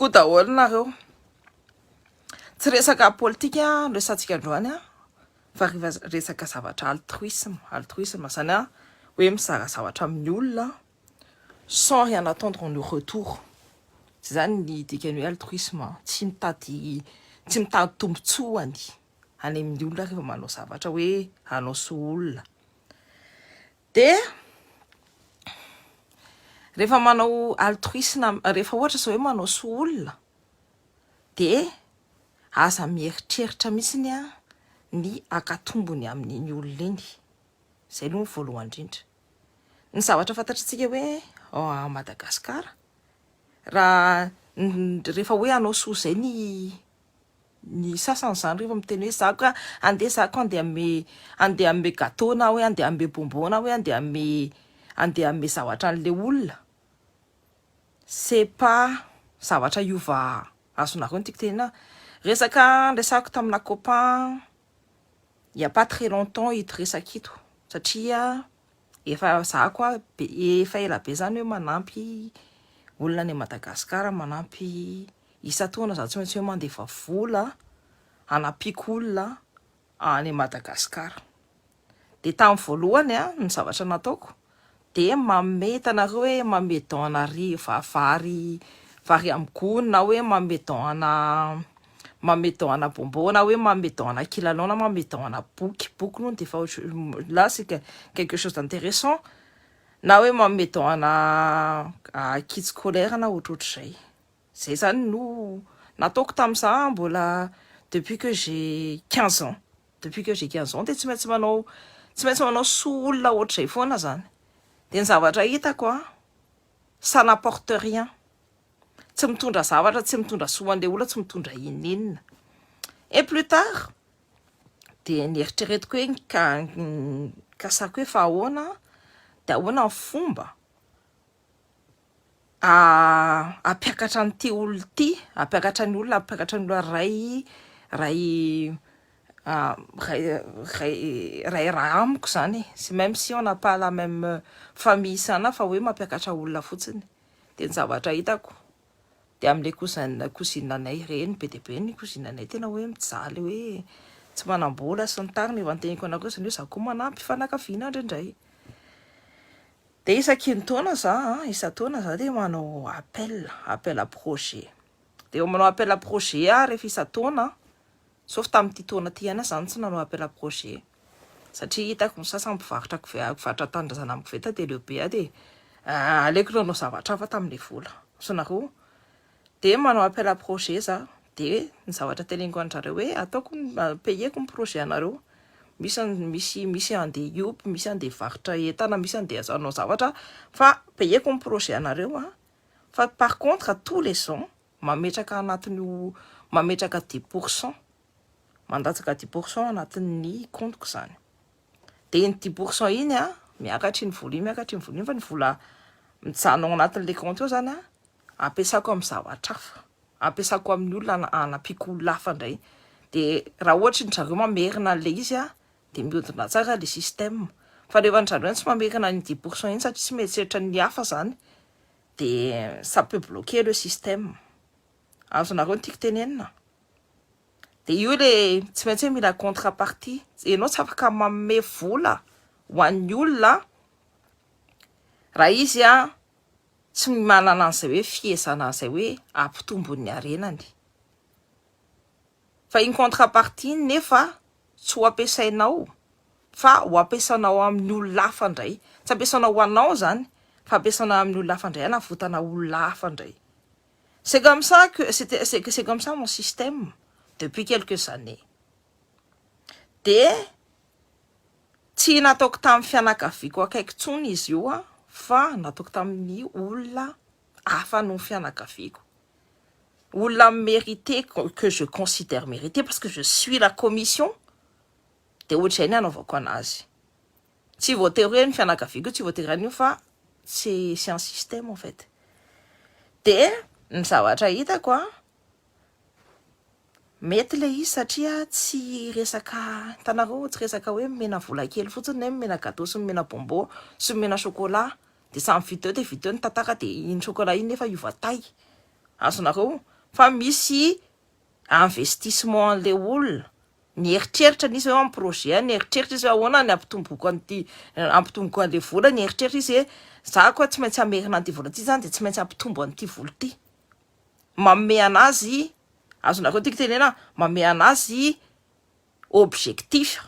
koa daholo nareo tsy resaka politika resantsika androany fa resaka zavatra altruisme zany hoe mizara zavatra amin'ny olona sans rien attendre en retour. Tsy zany ny dikany hoe altruisme tsy mitady tombotsoany any amin'ny olona rehefa manao zavatra hoe anao soa olona. De rehefa manao altruisme, rehefa ohatra zao hoe manao soa olona de aza mieritreritra mihitsiny ny akatombony amin'iny olona iny. Zay aloha ny voalohany indrindra. Ny zavatra fantatritsika hoe a Madagasikara raha rehefa hoe anao soa zay ny sasany zany rehefa miteny hoe zaka andeha ame gâteau na hoe andeha ame bonbon na hoe andeha ame zavatra an'le olona, c'est pas zavatra iova azonareo ny tiako tena. Resako tamina copain il y a pas très longtemps ito resaka ito satria efa zako efa ela be zany hoe manampy olona any Madagasikara, manampy isa-taona za tsy maintsy hoe mandefa vola anampiko olona any Madagasikara. De tamin'ny voalohany ny zavatra nataoko de mameta anareo hoe mamedon vary amin'ny gony na hoe mamedon bonbon na hoe mamedon kilalao na mamedon boky no defa là c'est quelque chose d'intéressant na hoe mamedon kit scolaire na ohatrohatr'izay. Zay zany no nataoko tamin'izany mbola depuis que j'ai 15 ans de tsy maintsy manao soa olona ohatr'izay foana zany. De ny zavatra hitako ça n'apporte rien. Tsy mitondra zavatra, tsy mitondra soa an'le olona, tsy mitondra inina. Et plus tard de nieritreretiko hoe kasako hoe fa ahoana de ahoana ny fomba apiakatra an'ity olona ity, apiakatra ny olona ray raha amiko zany. C'est même si on n'a pas la même famille sana fa hoe mampiakatra olona fotsiny. De ny zavatra hitako de am'le cousine anay reny be de be ny cousine anay tena hoe mijaly hoe tsy manambola sy ny tariny efa anteniko anareo zany hoe za koa manampy fanakaviana indraindray. De isa-taona za de manao appel à projet. De manao appel à projet rehefa isa-taona, sauf tamin'ity taona ty ihany zany tsy nanao appel à projet satria hitako ny sasany mpivarotra tandrazana amin'ny koveta de lehibe de aleko nanao zavatra hafa tamin'le vola. Sonareo de manao appel à projet za de ny zavatra teneniko an'zareo hoe ataoko payeko ny projet anareo. Misy andeha iopy, misy andeha varotra entana, misy andeha anao zavatra fa payeko ny projet anareo fa par contre tous les ans mametraka 10%, mandatsaka 10% anatin'ny compteko zany. De ny 10% iny miakatry ny vola fa ny vola mijanona anatin'le compte eo zany ampiasako amin'ny zavatra hafa, ampiasako amin'ny olona anampiko olona hafa indray. De raha ohatra ny zareo mamerina an'le izy de mihodina tsara le système. Fa rehefa ny zareo tsy mamerina ny 10% iny satria tsy mieritreritra ny hafa zany de ça peut bloquer le système. Azonareo ny tiako tenenina. De io le tsy maintsy hoe mila contrepartie. Ianao tsy afaka manome vola ho an'ny olona raha izy tsy manana an'izay hoe fiezana an'izay hoe ampitombony arenany. Fa iny contrepartie nefa tsy ho ampiasainao fa ho ampiasanao amin'ny olona hafa indray. Tsy ampiasanao ho anao zany fa ampiasanao amin'ny olona hafa indray, anavotana olona hafa indray. C'est comme ça c'est comme ça mon système depuis quelques années. De tsy nataoko tamin'ny fianakaviako akaiky tsony izy io fa nataoko tamin'ny olona hafa no fianakaviako. Olona mérité que je considère mérité parce que je suis la commission de ohatr'izay ny anaovako anazy. Tsy voatery hoe ny fianakaviako tsy voatery an'io fa c'est un système en fait. De ny zavatra hitako mety le izy satria tsy resaka tanareo tsy resaka hoe mena vola kely fotsiny hoe mena gâteau sy mena bonbon sy mena chocolat de samy vito eo de vito eo ny tantara de iny chocolat iny nefa iova tay. Azonareo fa misy investissement an'le olona ny eritreritra nisy hoe amin'ny projet ny eritreritra izy hoe ahoana ny ampitomboko an'le vola ny eritreritra izy hoe za koa tsy maintsy amerina an'ity vola ty zany de tsy maintsy ampitombo an'ity vola ty manome anazy azonareo tiako tenena manome anazy objectif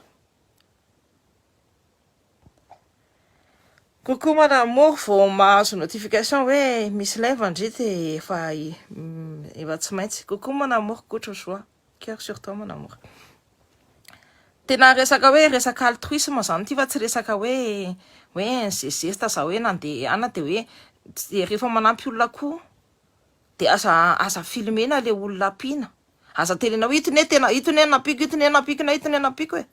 kokoa mana mo vao mahazo notification hoe misy live andrety efa tsy maintsy kokoa mana mo kotra soa cœur sur toi mon amour tena resaka hoe resaka altruisme zany ty fa tsy resaka hoe zezesta za hoe nandeha ana de hoe rehefa manampy olona koa de aza filmena le olona apina aza telena hoe itony napiko hoe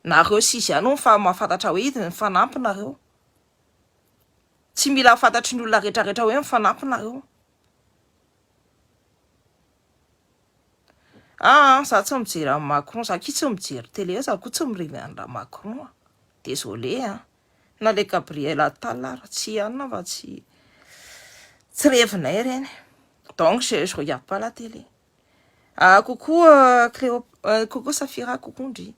nareo sisy ano fa mahafantatra hoe ity mifanampy nareo tsy mila fantatry ny olona rehetrarehetra hoe mifanampy nareo za tsy mijery Macron za ki tsy mijery télé za ko tsy mirivy andra Macron désolé na le Gabriel Attal tsy anona fa tsy revinay reny donc je regarde pas la télé coucou coucou Safira coucou ndry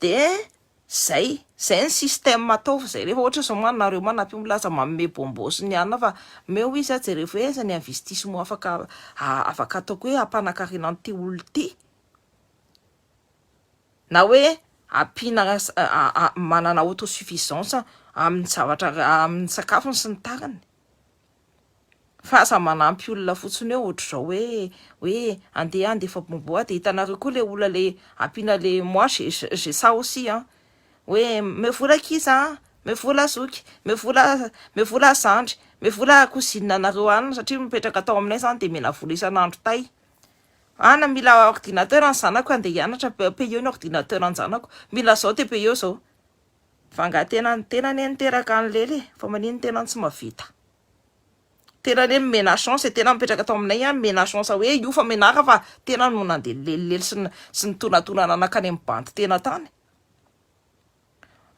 de zay ny système ataovy zay rehefa ohatra zao manareo manampy milaza manome bombo sy ny anona fa meo izy jereo hoe za ny investissement afaka ataoko hoe ampanakarena an'ity olo ty na hoe ampina manana autosuffisance amin'ny zavatra amin'ny sakafony sy ny tariny fa sa manampy olona fotsiny hoe ohatra zao hoe andeha fa bombo de hitanareo koa le olona le ampina le moi j'ai ça aussi hoe me vola kiza me vola zoky me vola sandry me vola kozinina nareo anina satria mipetraka atao aminay zany de mena vola isan'andro tay ana mila ordinateur ny zanako andeha hianatra paye ny ordinateur ny zanako mila zao te paye zao fa tena ny niteraka an'lely fa manino tena tsy mavita tena ny mena chance tena mipetraka atao aminay mena chance hoe io fa menaka fa tena no nandeha lelilely sy ny tonatonana anakany amin'ny bandy tena tany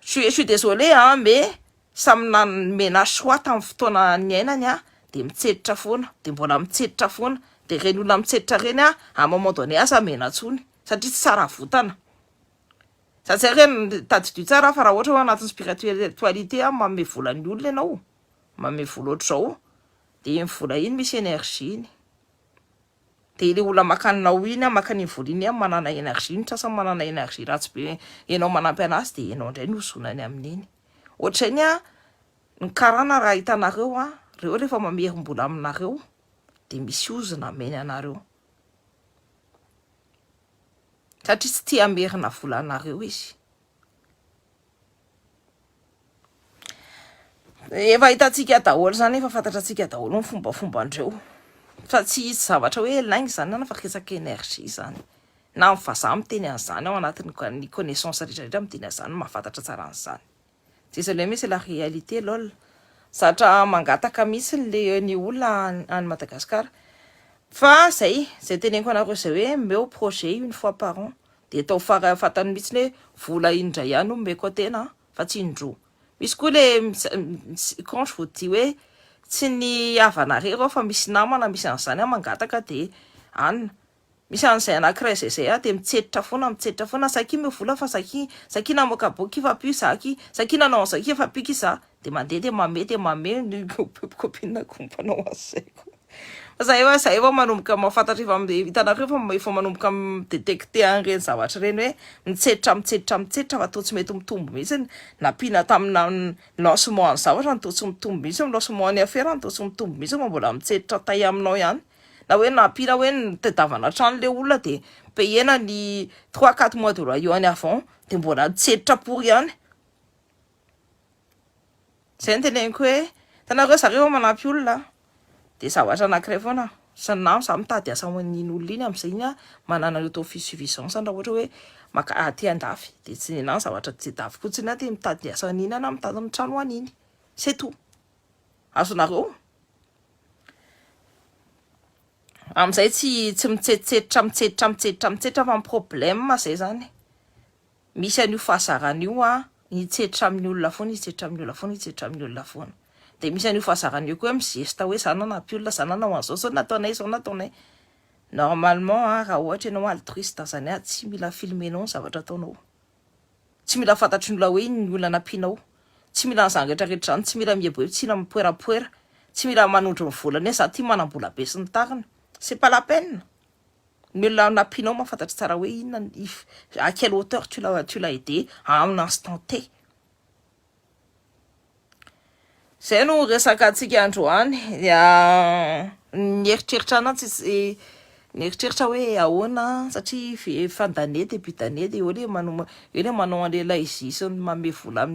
je suis désolé mais samina mena choix tamin'ny fotoana ny ainany de mitseditra foana de mbola mitseditra foana de reny olona mitseditra reny à moment donné asa mena tsony satria tsy tsara votana satria reny tadidio tsara fa raha ohatra hoe anatin'ny spiritualité manome vola ny olona ianao manome vola ohatra zao de iny vola iny misy énergie iny de le olona makanao iny makany vola iny manana énergie ny sasany manana énergie ratsy be ianao manampy anazy de ianao indray no zonany amin'iny ohatra iny ny karana raha hitanareo reo rehefa mamerim-bola aminareo de misy ozona meny anareo satria tsy tia amerina vola anareo izy efa hitantsika daholo zany efa fantatra antsika daholo ny fombafomba-ndreo fa tsy hisy zavatra hoe laingy zany ana fa resaka énergie zany na ny vazaha miteny an'izany ao anatin'ny connaissance rehetrarehetra miteny an'izany mahafantatra tsara an'izany désolé mais c'est la réalité lol zatra mangataka mihitsy ny olona any Madagasikara fa zay teneniko anareo zay hoe meo projet une fois par an de atao fantany mihitsy hoe vola indray ihany no meko tena fa tsy indroa misy koa le quand je vous dis hoe tsy ny havanareo fa misy namana misy an'izany mangataka de anina misy an'izay anankiray zay de mitseditra foana saky me vola fa saky namoaka boky fa pi zaky saky nanao an'zaki fa piky za de mandeha de mame ny copine kompanao azayko zay efa manomboka mahafantatra hitanareo fa efa manomboka midetecter an'ireny zavatra reny hoe mitseditra fa toa tsy mety mitombo mihitsy napina tamina lancement ny zavatra ny toa tsy mitombo mihitsy ny lancement ny affaire ny toa tsy mitombo mihitsy fa mbola mitseditra tay aminao ihany na hoe napina hoe nitedavana trano le olona de payena ny 3-4 mois de loyer ny avant de mbola mitseditra pour ihany zay ny teneniko hoe tanareo zareo manampy olona de zavatra anankiray foana sanam za mitady asa hoan'iny olona iny amin'izay iny manana autosuffisance raha ohatra hoe aty andafy de tsy nenany zavatra tsy davy fotsiny de mitady asa an'iny na mitady ny trano an'iny c'est tout azonareo amin'izay tsy mitseditra fa problème zay zany misy an'io fahazaran'io hitseditra amin'ny olona foana de misy an'io fahazaran'io koa mizesta hoe zana nampy olona zana nao an'izao nataonay normalement raha ohatra ianao altruiste zany tsy mila filmenao ny zavatra ataonao, tsy mila fantatry ny olona hoe ny olona nampianao, tsy mila nyzany rehetrarehetra zany, tsy mila mieboetsina mipoerapoera, tsy mila manondro ny volana hoe za ty manam-bola be sy ny tariny, c'est pas la peine. Ny olona nampianao mahafantatry tsara hoe inona à quelle hauteur tu l'as aidé à un instant T. Zay no resaka antsika androany. Ny eritreritra anazy ny eritreritra hoe ahoana satria fin d'année début d'année de eo le manao an'le izy sy mame vola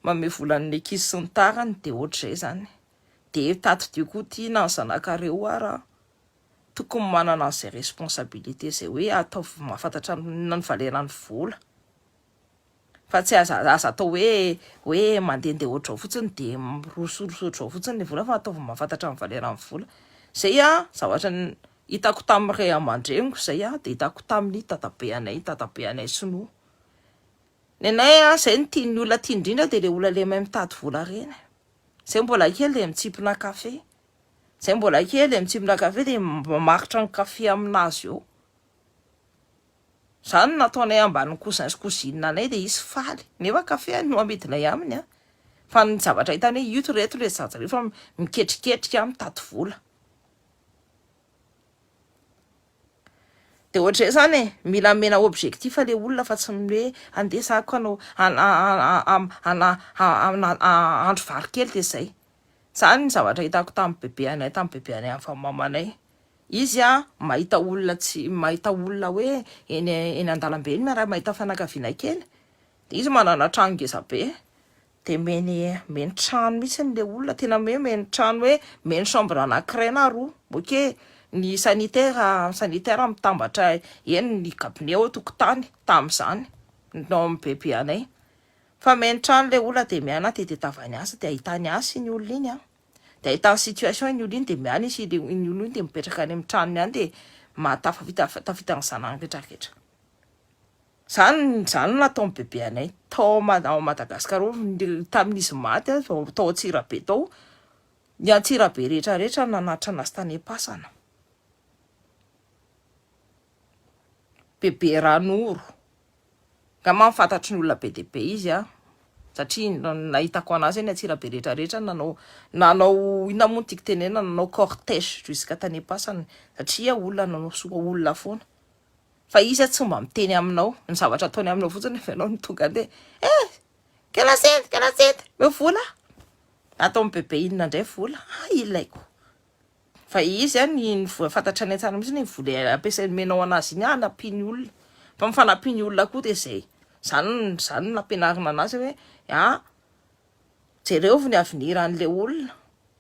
volan'ny ankizy sy ny tarany de ohatr'izay zany. De tato koa ty na ny zanakareo ara tokony manana an'izay responsabilité zay hoe ataovy mahafantatra ny valeran'ny vola. Fa tsy aza atao hoe mandehandeha ohatrao fotsiny de rosorosootrao fotsiny le vola fa ataovy mahafantatra ny valeran'ny vola. Zay zavatra hitako tamin'ny ray aman-dreniko zay de hitako tamin'ny tatabe anay sinoa. Nenay zay ny tian'ny olona tia indrindra de le olona le mahay mitady vola reny. Zay mbola kely le mitsipona kafe. Zay mbola kely le mitsipona kafe de mamaritra ny kafe aminazy eo. Zany nataonay ambany kozinina anay de izy faly. Nefa kafe no amidinay aminy fa ny zavatra hitany hoe ito reto le zaza rehefa miketriketrika mitady vola. De ohatr'izay zany mila mena objectif le olona fa tsy hoe andesako anao andro vary kely de zay. Zany ny zavatra hitako tamin'ny bebe anay amin'ny famamanay. Izy mahita olona hoe eny andalambe eny mahita fianakaviana kely de izy manana trano ngeza be de meny trano mitsy le olona tena meny trano hoe meny chambre anankiray na roa. Ok, ny sanitaire mitambatra eny ny cabinet ao tokotany tamin'izany no amin'ny bebe anay. Fa meny trano le olona de miana de tavany asa de ahitany asa iny olona iny de ahitany situation iny olona iny de miana izy iny olona iny de mipetraka any amin'ny tranony any de tafita ny zanany rehetrarehetra. Zany nataon'ny bebe anay tao Madagasikara tamin'izy maty tao Antsirabe tao. Ny Antsirabe rehetrarehetra nanatra anazy tany am-pasana. Bebe Ranoro. Ngama mifantatry ny olona be de be izy satria nahitako anazy eny Antsirabe rehetrarehetra nanao ina moa tiky tenena nanao cortège jusqu'à tany am-pasana satria olona nanao soa olona foana. Fa izy tsy mba miteny aminao ny zavatra ataony aminao fotsiny fa ianao ny tonga de quelle assiette me vola ataon'ny bebe inona indray vola ilaiko. Fa izy ny fantatra ny tsara mihitsy ny vola ampiasainy menao anazy iny nampiny olona. Fa mifanampiny olona koa de zay. Zany nampianarina anazy hoe jereo ny aveniran'le olona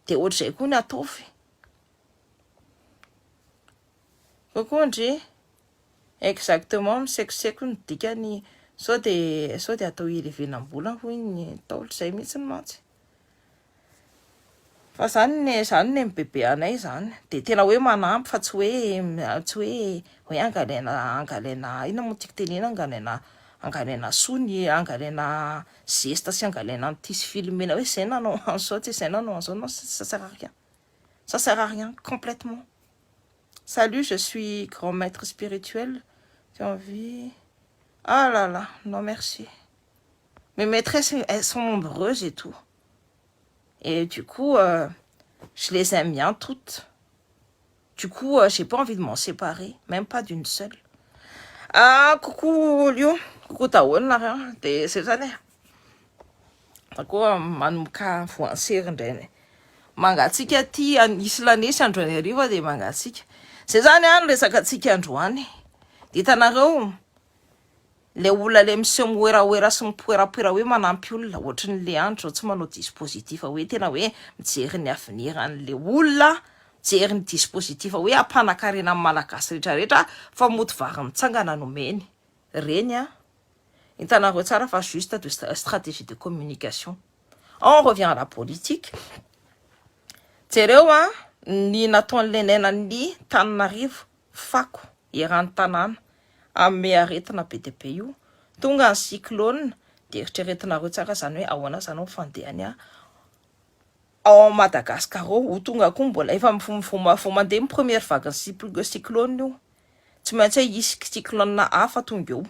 de ohatr'izay koa ny ataovy. Kokondry exactement misekoseko ny dikany sao de atao ilevenam-bola hoy ny taolo zay mihitsy ny mantsy. Fa zany ny bebe anay zany de tena hoe manampy fa tsy hoe angalaina ina moa tiky tenena angalaina sony angalaina geste sy angalaina an'ty filmena hoe zay nanao an'zao ty zay nanao an'zao non ça sert à rien complètement. Salut, je suis grand maître spirituel. Tu as envie? Ah là là, non merci. Mes maîtresses, elles sont nombreuses et tout. Et du coup, je les aime bien toutes. Du coup, j'ai pas envie de m'en séparer, même pas d'une seule. Ah, coucou Lio, coucou Taon là, c'est ça né. D'accord, manomboka voansery indray. Mangatsika ty isy lanesy androany hariva de mangatsika. Zay zany no resaka atsika androany. De hitanareo le olona le miseho moeraoera sy mipoerapoera hoe manampy olona ohatry le andro tsy manao dispositif hoe tena hoe mijery ny avenir an'le olona, mijery ny dispositif hoe ampanakarena amin'ny malagasy rehetrarehetra fa moto vary mitsangana nomeny. Reny hitanareo tsara fa juste de stratégie de communication. On revient à la politique. Jereo ny nataon'le nenan'ny Tananarivo fako eran'ny tanàna amin'ny aretina be de be io tonga ny cyclone de eritreretinareo tsara zany hoe ahoana zany fandehany ao Madagascar ho tonga koa mbola efa fo mandeha my première vague cyclone io tsy maintsy hoe isy cyclone hafa tonga eo.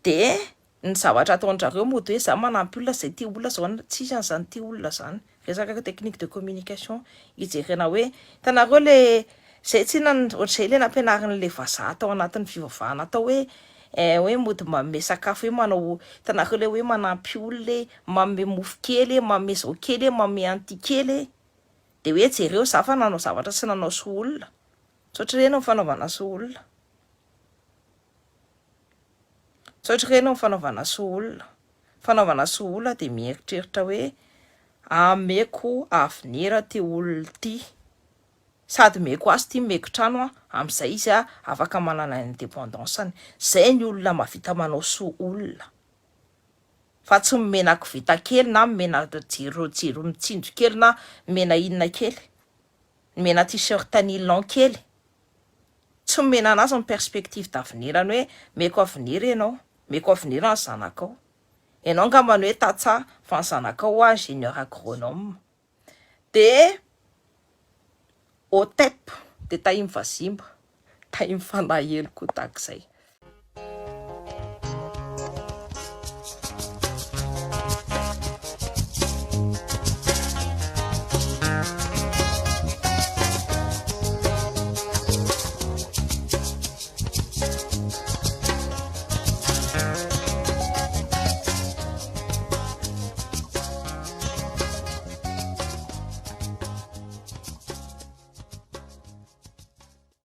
De ny zavatra ataondrareo moa de hoe za manampy olona zay ty olona zao tsisy an'izany ty olona zany resaka technique de communication ijerena hoe hitanareo le zay tsy ohatr'izay le nampianarin'le vazaha tao anatin'ny fivavahana tao hoe mody manome sakafo hoe manao hitanareo le hoe manampy olona manome mofo kely manome zao kely manome an'ity kely de hoe jereo za fa nanao zavatra tsy nanao so olona tsotra ireny amin'ny fanaovana so olona. Tsotra ireny amin'ny fanaovana so olona. Fanaovana so olona de mieritreritra hoe ameko avenir ty olona ty sady meko azy ty meko trano amin'izay izy afaka manana indépendance-any. Zay ny olona mahavita manao so olona fa tsy mimenako vita kely na mimena jiro mitsinjo kely na mimena inona kely, mimena t-shirt nylon kely, tsy mimena anazy amin'ny perspective d'avenir-any hoe meko avenir ianao, meko avenir ny zanakao. Ianao angambany hoe tatsa fa ny zanakao ingénieur agronome. De OTEP de tahiny vazimba, tahiny fanahy hely koa tahak'izay.